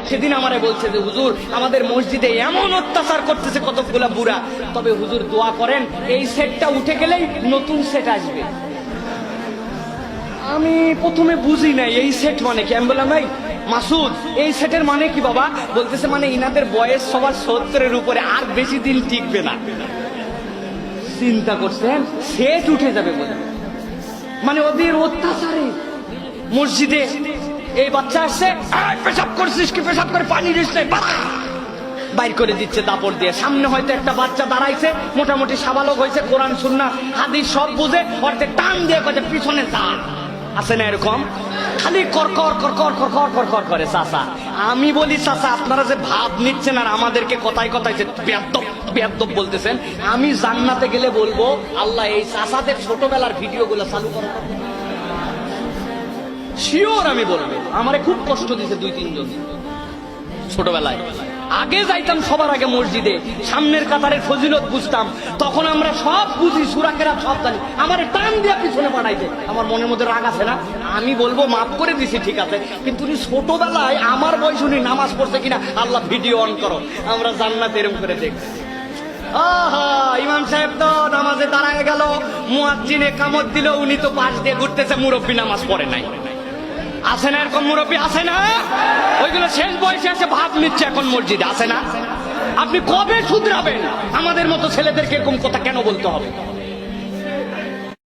সেদিন আমারে বলছে যে হুজুর আমাদের মসজিদে এমন অত্যাচার করতেছে কতগুলা বুড়া, তবে হুজুর দোয়া করেন এই সেটটা উঠে গেলেই নতুন সেট আসবে। আমি প্রথমে বুঝি নাই এই সেট মানে কি। আমি বললাম ভাই মাসুদ এই সেটের মানে কি বাবা? বলতেছে মানে ইনাদের বয়স সবার 70-এর উপরে, আর বেশি দিন টিকবে না। চিন্তা করছেন সেট উঠে যাবে বলে, মানে ওদের অত্যাচারে মসজিদে এই বাচ্চা আসছে, পেশাব করছিস কি, পেশাব করে পানি দিচ্ছে, বাইর করে দিচ্ছে দাপড় দিয়ে। সামনে হয়তো একটা বাচ্চা দাঁড়াইছে, মোটামুটি সাবালক হয়েছে, কোরআন সুন্নাহ হাদিস সব বুঝে, অর্ধেক টান দিয়ে কয়ে পিছনে যা। আছে না এরকম? খালি কর কর কর কর কর কর কর কর করে চাচা। আমি বলি চাচা আপনারা যে ভাব নিচ্ছেন আর আমাদেরকে কথায় কথায় যে বেয়াদব বেয়াদব বলতেছেন, আমি জান্নাতে গেলে বলবো আল্লাহ এই চাচাদের ছোটবেলার ভিডিও গুলো চালু করো। শিওর আমি বলবো, আমারে খুব কষ্ট দিছে 2-3 জন ছোটবেলায়। আগে যাইতাম সবার আগে মসজিদে, সামনের কাতারের ফজিলত বুঝতাম, তখন আমরা সব বুঝি, সূরা কেরাত সব জানি। আমারে টান দিয়া পিছনে পাঠাইতে আমার মনের মধ্যে রাগ আছে না? আমি বলবো মাফ করে দিছি ঠিক আছে, কিন্তু উনি ছোটবেলায় আমার বয়স উনি নামাজ পড়ছে কিনা আল্লাহ ভিডিও অন করো, আমরা জান্নাত এরকম করে দেখছি। আহা ইমাম সাহেব তো নামাজে দাঁড়ায় গেল, মুয়াজ্জিন ইকামত দিল, উনি তো পাশ দিয়ে ঘুরতেছে, মুরব্বী নামাজ পড়ে নাই। আছে না এরকম মুরব্বী? আছে না? ওইগুলো শেষ বয়সে এসে ভাব নিচ্ছে এখন মসজিদে, আছে না? আপনি কবে শুধরাবেন? আমাদের মতো ছেলেদেরকে এরকম কথা কেন বলতে হবে?